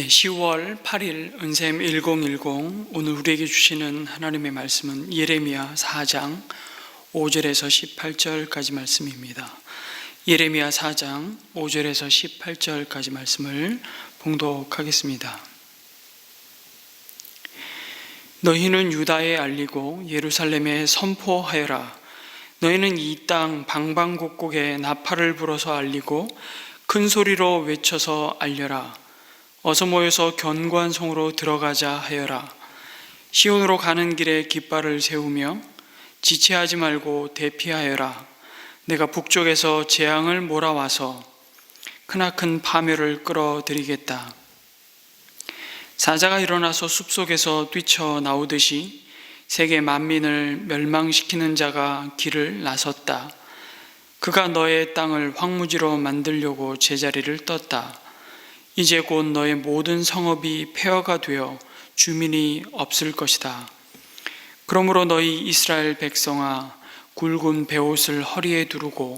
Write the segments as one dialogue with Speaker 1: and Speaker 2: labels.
Speaker 1: 10월 8일 은샘 1010 오늘 우리에게 주시는 하나님의 말씀은 예레미야 4장 5절에서 18절까지 말씀입니다. 예레미야 4장 5절에서 18절까지 말씀을 봉독하겠습니다. 너희는 유다에 알리고 예루살렘에 선포하여라. 너희는 이 땅 방방곡곡에 나팔을 불어서 알리고 큰 소리로 외쳐서 알려라. 어서 모여서 견고한 성으로 들어가자 하여라. 시온으로 가는 길에 깃발을 세우며 지체하지 말고 대피하여라. 내가 북쪽에서 재앙을 몰아와서 크나큰 파멸을 끌어들이겠다. 사자가 일어나서 숲속에서 뛰쳐나오듯이 세계 만민을 멸망시키는 자가 길을 나섰다. 그가 너의 땅을 황무지로 만들려고 제자리를 떴다. 이제 곧 너의 모든 성읍이 폐허가 되어 주민이 없을 것이다. 그러므로 너희 이스라엘 백성아, 굵은 베옷을 허리에 두르고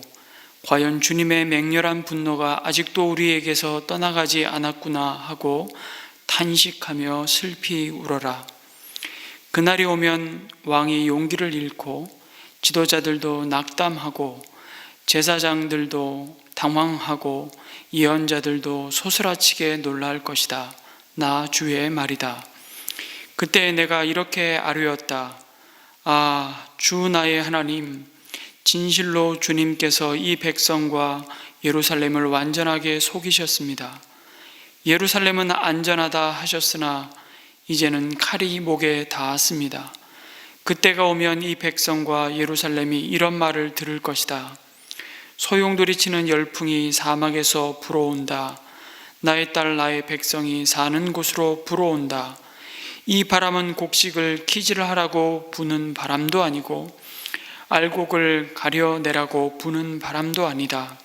Speaker 1: 과연 주님의 맹렬한 분노가 아직도 우리에게서 떠나가지 않았구나 하고 탄식하며 슬피 울어라. 그날이 오면 왕이 용기를 잃고 지도자들도 낙담하고 제사장들도 당황하고 예언자들도 소스라치게 놀랄 것이다. 나 주의 말이다. 그때 내가 이렇게 아뢰었다. 아, 주 나의 하나님, 진실로 주님께서 이 백성과 예루살렘을 완전하게 속이셨습니다. 예루살렘은 안전하다 하셨으나 이제는 칼이 목에 닿았습니다. 그때가 오면 이 백성과 예루살렘이 이런 말을 들을 것이다. 소용돌이 치는 열풍이 사막에서 불어온다. 나의 딸 나의 백성이 사는 곳으로 불어온다. 이 바람은 곡식을 키질을 하라고 부는 바람도 아니고 알곡을 가려내라고 부는 바람도 아니다.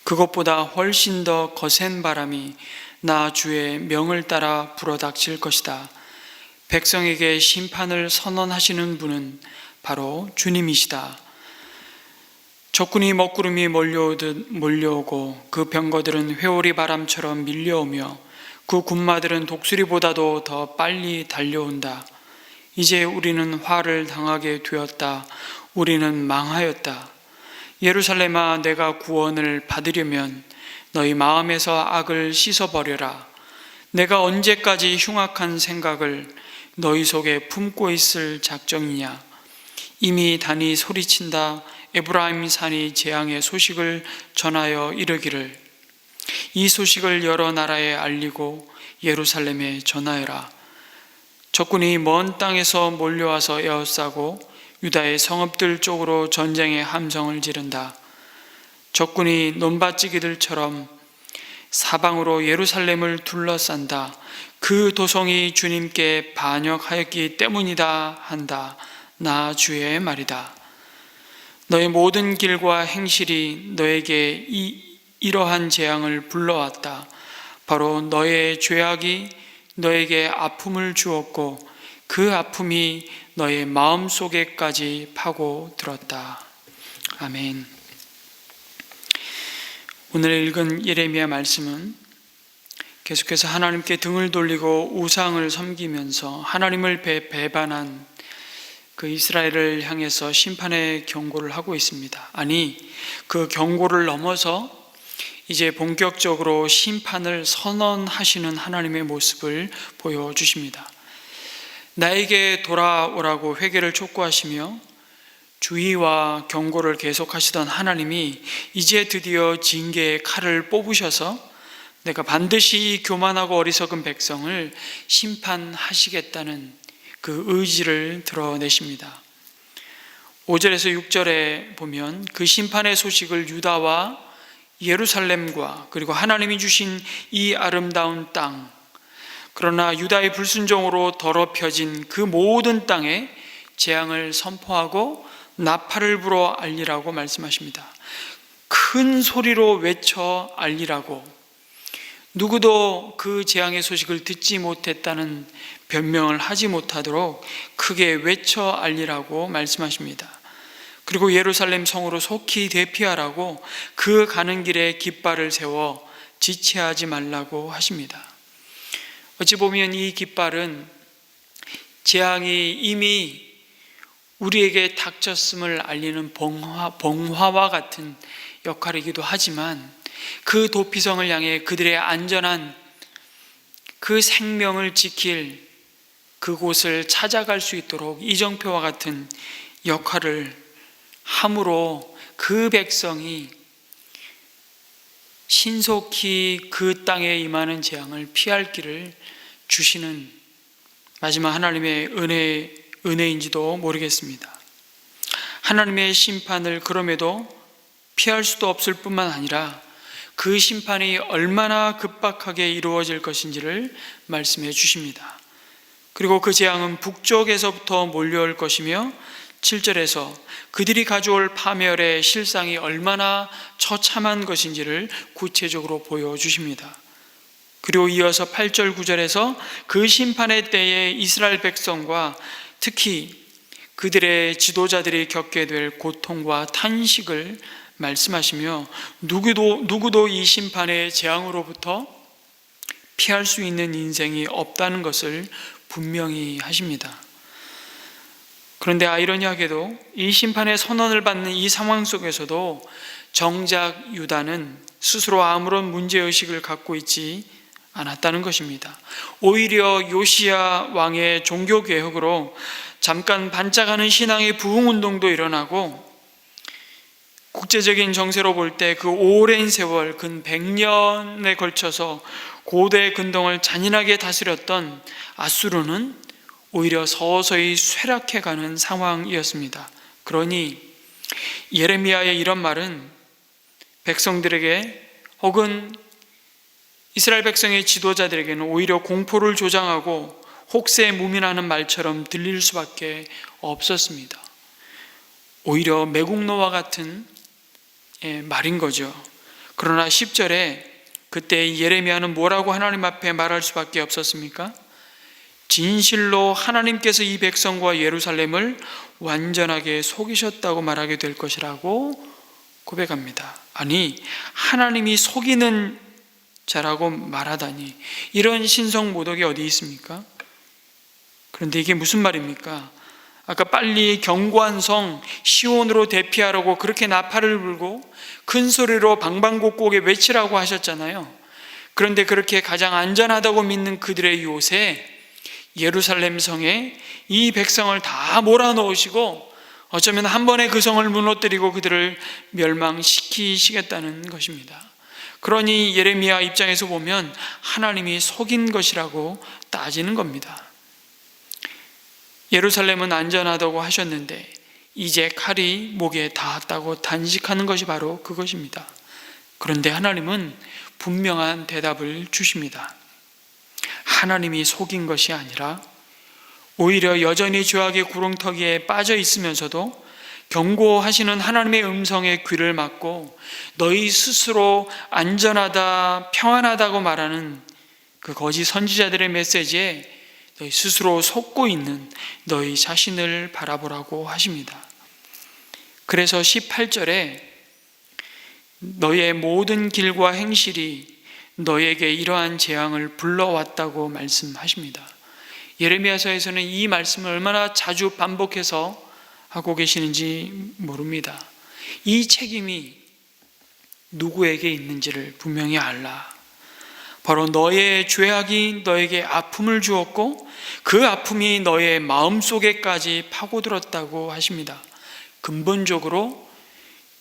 Speaker 1: 그것보다 훨씬 더 거센 바람이 나 주의 명을 따라 불어닥칠 것이다. 백성에게 심판을 선언하시는 분은 바로 주님이시다. 적군이 먹구름이 몰려오듯 몰려오고 그 병거들은 회오리 바람처럼 밀려오며 그 군마들은 독수리보다도 더 빨리 달려온다. 이제 우리는 화를 당하게 되었다. 우리는 망하였다. 예루살렘아, 내가 구원을 받으려면 너희 마음에서 악을 씻어버려라. 내가 언제까지 흉악한 생각을 너희 속에 품고 있을 작정이냐. 이미 단이 소리친다. 에브라임 산이 재앙의 소식을 전하여 이르기를 이 소식을 여러 나라에 알리고 예루살렘에 전하여라. 적군이 먼 땅에서 몰려와서 에워싸고 유다의 성읍들 쪽으로 전쟁의 함성을 지른다. 적군이 논밭지기들처럼 사방으로 예루살렘을 둘러싼다. 그 도성이 주님께 반역하였기 때문이다 한다. 나 주의 말이다. 너의 모든 길과 행실이 너에게 이러한 재앙을 불러왔다. 바로 너의 죄악이 너에게 아픔을 주었고 그 아픔이 너의 마음속에까지 파고들었다. 아멘. 오늘 읽은 예레미야 말씀은 계속해서 하나님께 등을 돌리고 우상을 섬기면서 하나님을 배반한 그 이스라엘을 향해서 심판의 경고를 하고 있습니다. 아니, 그 경고를 넘어서 이제 본격적으로 심판을 선언하시는 하나님의 모습을 보여주십니다. 나에게 돌아오라고 회개를 촉구하시며 주의와 경고를 계속하시던 하나님이 이제 드디어 징계의 칼을 뽑으셔서 내가 반드시 교만하고 어리석은 백성을 심판하시겠다는 그 의지를 드러내십니다. 5절에서 6절에 보면 그 심판의 소식을 유다와 예루살렘과 그리고 하나님이 주신 이 아름다운 땅, 그러나 유다의 불순종으로 더럽혀진 그 모든 땅에 재앙을 선포하고 나팔을 불어 알리라고 말씀하십니다. 큰 소리로 외쳐 알리라고. 누구도 그 재앙의 소식을 듣지 못했다는 변명을 하지 못하도록 크게 외쳐 알리라고 말씀하십니다. 그리고 예루살렘 성으로 속히 대피하라고 그 가는 길에 깃발을 세워 지체하지 말라고 하십니다. 어찌 보면 이 깃발은 재앙이 이미 우리에게 닥쳤음을 알리는 봉화와 같은 역할이기도 하지만 그 도피성을 향해 그들의 안전한 그 생명을 지킬 그곳을 찾아갈 수 있도록 이정표와 같은 역할을 함으로 그 백성이 신속히 그 땅에 임하는 재앙을 피할 길을 주시는 마지막 하나님의 은혜인지도 모르겠습니다. 하나님의 심판을 그럼에도 피할 수도 없을 뿐만 아니라 그 심판이 얼마나 급박하게 이루어질 것인지를 말씀해 주십니다. 그리고 그 재앙은 북쪽에서부터 몰려올 것이며 7절에서 그들이 가져올 파멸의 실상이 얼마나 처참한 것인지를 구체적으로 보여주십니다. 그리고 이어서 8절 9절에서 그 심판의 때에 이스라엘 백성과 특히 그들의 지도자들이 겪게 될 고통과 탄식을 말씀하시며 누구도 이 심판의 재앙으로부터 피할 수 있는 인생이 없다는 것을 분명히 하십니다. 그런데 아이러니하게도 이 심판의 선언을 받는 이 상황 속에서도 정작 유다는 스스로 아무런 문제의식을 갖고 있지 않았다는 것입니다. 오히려 요시야 왕의 종교개혁으로 잠깐 반짝하는 신앙의 부흥운동도 일어나고 국제적인 정세로 볼 때 그 오랜 세월 근 100년에 걸쳐서 고대 근동을 잔인하게 다스렸던 아수르는 오히려 서서히 쇠락해가는 상황이었습니다. 그러니 예레미야의 이런 말은 백성들에게 혹은 이스라엘 백성의 지도자들에게는 오히려 공포를 조장하고 혹세무민하는 말처럼 들릴 수밖에 없었습니다. 오히려 매국노와 같은 말인 거죠. 그러나 10절에 그때 예레미야는 뭐라고 하나님 앞에 말할 수밖에 없었습니까? 진실로 하나님께서 이 백성과 예루살렘을 완전하게 속이셨다고 말하게 될 것이라고 고백합니다. 아니, 하나님이 속이는 자라고 말하다니, 이런 신성모독이 어디 있습니까? 그런데 이게 무슨 말입니까? 아까 빨리 견고한 성 시온으로 대피하라고 그렇게 나팔을 불고 큰 소리로 방방곡곡에 외치라고 하셨잖아요. 그런데 그렇게 가장 안전하다고 믿는 그들의 요새 예루살렘 성에 이 백성을 다 몰아넣으시고 어쩌면 한 번에 그 성을 무너뜨리고 그들을 멸망시키시겠다는 것입니다. 그러니 예레미야 입장에서 보면 하나님이 속인 것이라고 따지는 겁니다. 예루살렘은 안전하다고 하셨는데 이제 칼이 목에 닿았다고 단식하는 것이 바로 그것입니다. 그런데 하나님은 분명한 대답을 주십니다. 하나님이 속인 것이 아니라 오히려 여전히 죄악의 구렁텅이에 빠져 있으면서도 경고하시는 하나님의 음성에 귀를 막고 너희 스스로 안전하다, 평안하다고 말하는 그 거짓 선지자들의 메시지에 너희 스스로 속고 있는 너희 자신을 바라보라고 하십니다. 그래서 18절에 너의 모든 길과 행실이 너에게 이러한 재앙을 불러왔다고 말씀하십니다. 예레미야서에서는 이 말씀을 얼마나 자주 반복해서 하고 계시는지 모릅니다. 이 책임이 누구에게 있는지를 분명히 알라. 바로 너의 죄악이 너에게 아픔을 주었고 그 아픔이 너의 마음속에까지 파고들었다고 하십니다. 근본적으로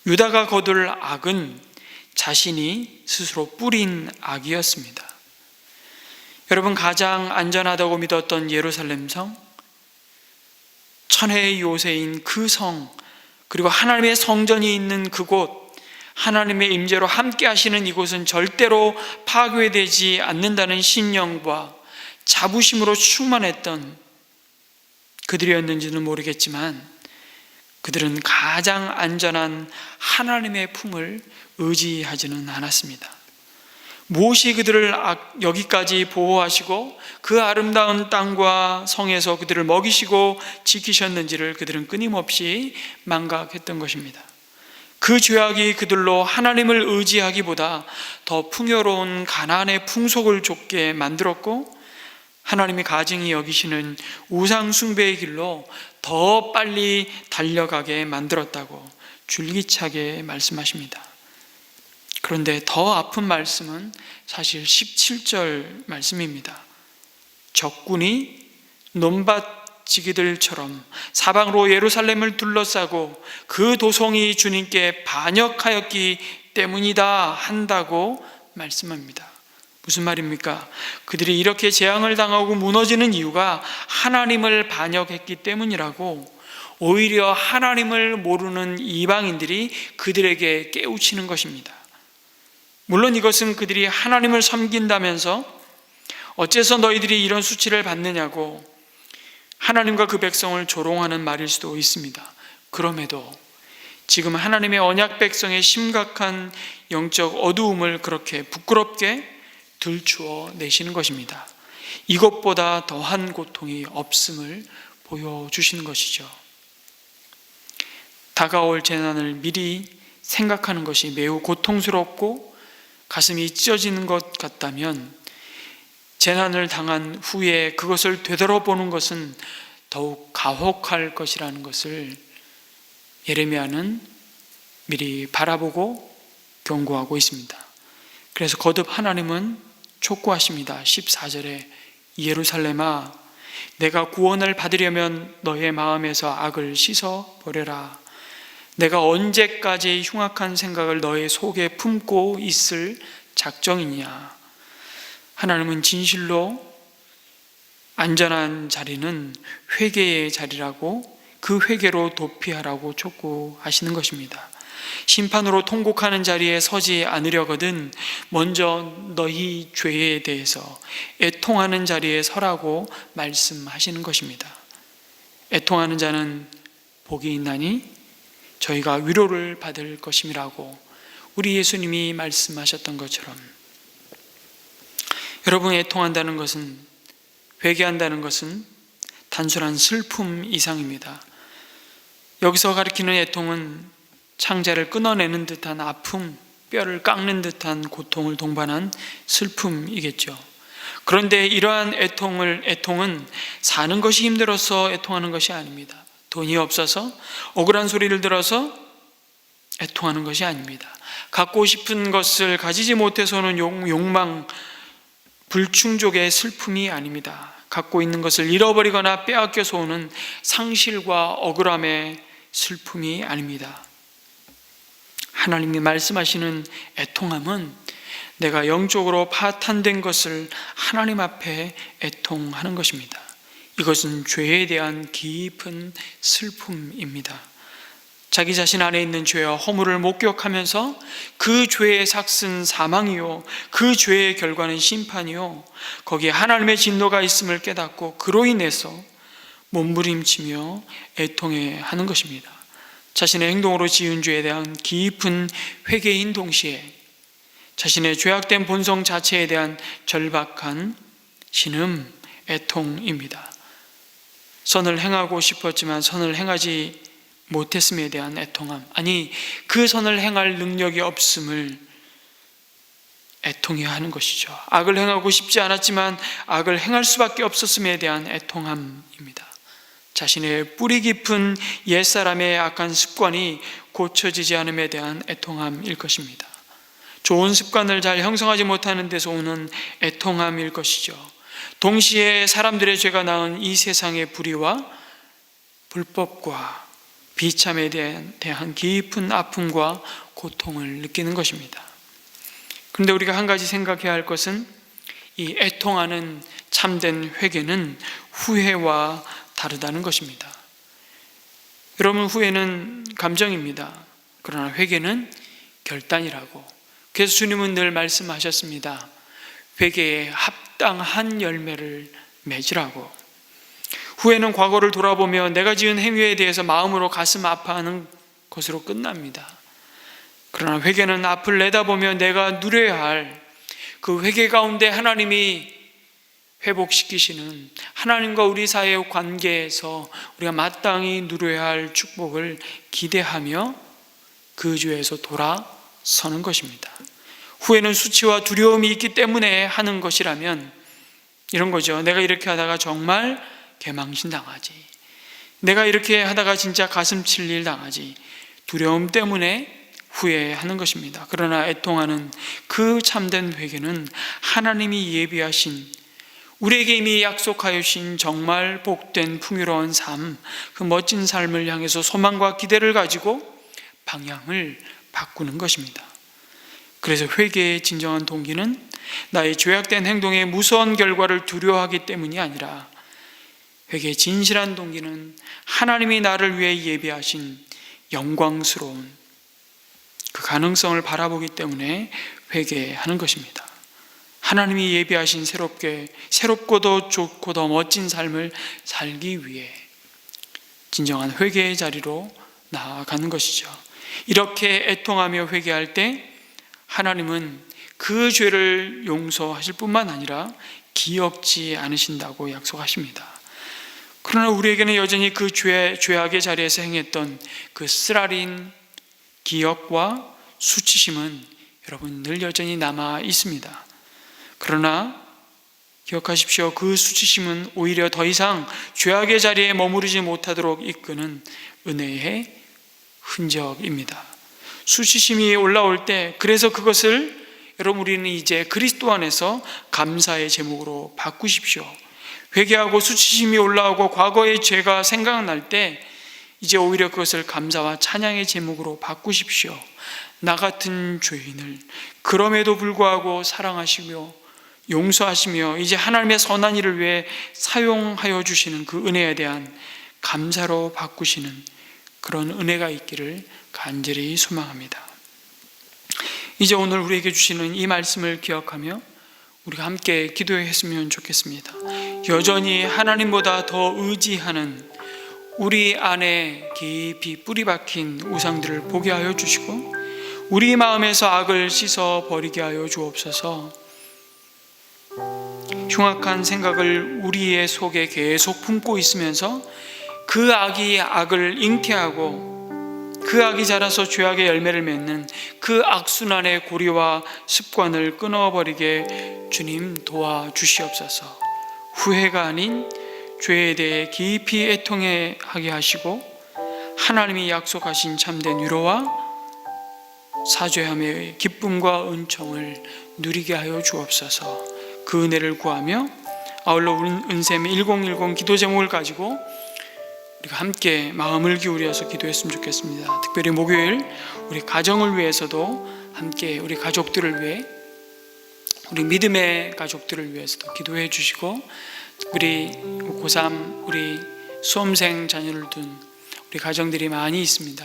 Speaker 1: 유다가 거둘 악은 자신이 스스로 뿌린 악이었습니다. 여러분, 가장 안전하다고 믿었던 예루살렘 성, 천혜의 요새인 그 성, 그리고 하나님의 성전이 있는 그곳, 하나님의 임재로 함께 하시는 이곳은 절대로 파괴되지 않는다는 신령과 자부심으로 충만했던 그들이었는지는 모르겠지만 그들은 가장 안전한 하나님의 품을 의지하지는 않았습니다. 무엇이 그들을 여기까지 보호하시고 그 아름다운 땅과 성에서 그들을 먹이시고 지키셨는지를 그들은 끊임없이 망각했던 것입니다. 그 죄악이 그들로 하나님을 의지하기보다 더 풍요로운 가나안의 풍속을 좇게 만들었고, 하나님이 가증히 여기시는 우상 숭배의 길로 더 빨리 달려가게 만들었다고 줄기차게 말씀하십니다. 그런데 더 아픈 말씀은 사실 17절 말씀입니다. 적군이 논밭지기들처럼 사방으로 예루살렘을 둘러싸고 그 도성이 주님께 반역하였기 때문이다 한다고 말씀합니다. 무슨 말입니까? 그들이 이렇게 재앙을 당하고 무너지는 이유가 하나님을 반역했기 때문이라고, 오히려 하나님을 모르는 이방인들이 그들에게 깨우치는 것입니다. 물론 이것은 그들이 하나님을 섬긴다면서 어째서 너희들이 이런 수치를 받느냐고 하나님과 그 백성을 조롱하는 말일 수도 있습니다. 그럼에도 지금 하나님의 언약 백성의 심각한 영적 어두움을 그렇게 부끄럽게 들추어 내시는 것입니다. 이것보다 더한 고통이 없음을 보여주시는 것이죠. 다가올 재난을 미리 생각하는 것이 매우 고통스럽고 가슴이 찢어지는 것 같다면, 재난을 당한 후에 그것을 되돌아보는 것은 더욱 가혹할 것이라는 것을 예레미야는 미리 바라보고 경고하고 있습니다. 그래서 거듭 하나님은 촉구하십니다. 14절에 예루살렘아, 내가 구원을 받으려면 너의 마음에서 악을 씻어버려라. 내가 언제까지 흉악한 생각을 너의 속에 품고 있을 작정이냐. 하나님은 진실로 안전한 자리는 회개의 자리라고, 그 회개로 도피하라고 촉구하시는 것입니다. 심판으로 통곡하는 자리에 서지 않으려거든 먼저 너희 죄에 대해서 애통하는 자리에 서라고 말씀하시는 것입니다. 애통하는 자는 복이 있나니 저희가 위로를 받을 것임이라고 우리 예수님이 말씀하셨던 것처럼, 여러분, 애통한다는 것은, 회개한다는 것은 단순한 슬픔 이상입니다. 여기서 가리키는 애통은 창자를 끊어내는 듯한 아픔, 뼈를 깎는 듯한 고통을 동반한 슬픔이겠죠. 그런데 이러한 애통은 사는 것이 힘들어서 애통하는 것이 아닙니다. 돈이 없어서 억울한 소리를 들어서 애통하는 것이 아닙니다. 갖고 싶은 것을 가지지 못해서 오는 욕망, 불충족의 슬픔이 아닙니다. 갖고 있는 것을 잃어버리거나 빼앗겨서 오는 상실과 억울함의 슬픔이 아닙니다. 하나님이 말씀하시는 애통함은 내가 영적으로 파탄된 것을 하나님 앞에 애통하는 것입니다. 이것은 죄에 대한 깊은 슬픔입니다. 자기 자신 안에 있는 죄와 허물을 목격하면서 그 죄의 삭은 사망이요, 그 죄의 결과는 심판이요, 거기에 하나님의 진노가 있음을 깨닫고 그로 인해서 몸부림치며 애통해 하는 것입니다. 자신의 행동으로 지은 죄에 대한 깊은 회개인 동시에 자신의 죄악된 본성 자체에 대한 절박한 신음, 애통입니다. 선을 행하고 싶었지만 선을 행하지 못했음에 대한 애통함, 아니 그 선을 행할 능력이 없음을 애통해야 하는 것이죠. 악을 행하고 싶지 않았지만 악을 행할 수밖에 없었음에 대한 애통함입니다. 자신의 뿌리 깊은 옛사람의 악한 습관이 고쳐지지 않음에 대한 애통함일 것입니다. 좋은 습관을 잘 형성하지 못하는 데서 오는 애통함일 것이죠. 동시에 사람들의 죄가 낳은 이 세상의 불의와 불법과 비참에 대한 깊은 아픔과 고통을 느끼는 것입니다. 그런데 우리가 한 가지 생각해야 할 것은, 이 애통하는 참된 회개는 후회와 다르다는 것입니다. 여러분, 후회는 감정입니다. 그러나 회개는 결단이라고. 그래서 주님은 늘 말씀하셨습니다. 회개에 합당한 열매를 맺으라고. 후회는 과거를 돌아보며 내가 지은 행위에 대해서 마음으로 가슴 아파하는 것으로 끝납니다. 그러나 회개는 앞을 내다보며 내가 누려야 할 그 회개 가운데 하나님이 회복시키시는, 하나님과 우리 사이의 관계에서 우리가 마땅히 누려야 할 축복을 기대하며 그 죄에서 돌아서는 것입니다. 후회는 수치와 두려움이 있기 때문에 하는 것이라면 이런 거죠. 내가 이렇게 하다가 정말 개망신 당하지, 내가 이렇게 하다가 진짜 가슴 칠 일 당하지, 두려움 때문에 후회하는 것입니다. 그러나 애통하는 그 참된 회개는 하나님이 예비하신, 우리에게 이미 약속하여 주신 정말 복된 풍요로운 삶, 그 멋진 삶을 향해서 소망과 기대를 가지고 방향을 바꾸는 것입니다. 그래서 회개의 진정한 동기는 나의 죄악된 행동의 무서운 결과를 두려워하기 때문이 아니라, 회개의 진실한 동기는 하나님이 나를 위해 예비하신 영광스러운 그 가능성을 바라보기 때문에 회개하는 것입니다. 하나님이 예비하신 새롭고 더 좋고 더 멋진 삶을 살기 위해 진정한 회개의 자리로 나아가는 것이죠. 이렇게 애통하며 회개할 때 하나님은 그 죄를 용서하실 뿐만 아니라 기억지 않으신다고 약속하십니다. 그러나 우리에게는 여전히 그 죄악의 자리에서 행했던 그 쓰라린 기억과 수치심은 여러분 늘 여전히 남아 있습니다. 그러나 기억하십시오. 그 수치심은 오히려 더 이상 죄악의 자리에 머무르지 못하도록 이끄는 은혜의 흔적입니다. 수치심이 올라올 때, 그래서 그것을 여러분 우리는 이제 그리스도 안에서 감사의 제목으로 바꾸십시오. 회개하고 수치심이 올라오고 과거의 죄가 생각날 때 이제 오히려 그것을 감사와 찬양의 제목으로 바꾸십시오. 나 같은 죄인을 그럼에도 불구하고 사랑하시며 용서하시며 이제 하나님의 선한 일을 위해 사용하여 주시는 그 은혜에 대한 감사로 바꾸시는 그런 은혜가 있기를 간절히 소망합니다. 이제 오늘 우리에게 주시는 이 말씀을 기억하며 우리가 함께 기도했으면 좋겠습니다. 여전히 하나님보다 더 의지하는 우리 안에 깊이 뿌리 박힌 우상들을 보게 하여 주시고 우리 마음에서 악을 씻어 버리게 하여 주옵소서. 흉악한 생각을 우리의 속에 계속 품고 있으면서 그 악이 악을 잉태하고 그 악이 자라서 죄악의 열매를 맺는 그 악순환의 고리와 습관을 끊어버리게 주님 도와주시옵소서. 후회가 아닌 죄에 대해 깊이 애통하게 하시고 하나님이 약속하신 참된 위로와 사죄함의 기쁨과 은총을 누리게 하여 주옵소서. 그 은혜를 구하며 아울러 은샘 1010 기도 제목을 가지고 우리가 함께 마음을 기울여서 기도했으면 좋겠습니다. 특별히 목요일 우리 가정을 위해서도 함께 우리 가족들을 위해, 우리 믿음의 가족들을 위해서도 기도해 주시고, 특별히 고3 우리 수험생 자녀를 둔 우리 가정들이 많이 있습니다.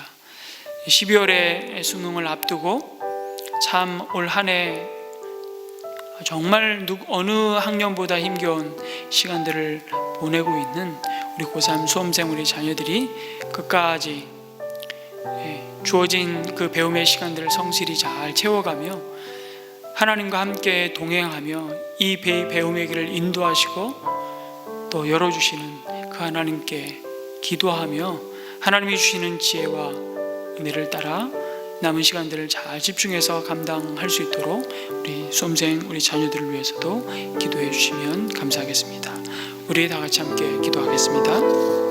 Speaker 1: 12월에 수능을 앞두고 참 올 한 해 정말 어느 학년보다 힘겨운 시간들을 보내고 있는 우리 고3 수험생 우리 자녀들이 끝까지 주어진 그 배움의 시간들을 성실히 잘 채워가며 하나님과 함께 동행하며 이 배움의 길을 인도하시고 또 열어주시는 그 하나님께 기도하며 하나님이 주시는 지혜와 은혜를 따라 남은 시간들을 잘 집중해서 감당할 수 있도록 우리 수험생 우리 자녀들을 위해서도 기도해 주시면 감사하겠습니다. 우리 다 같이 함께 기도하겠습니다.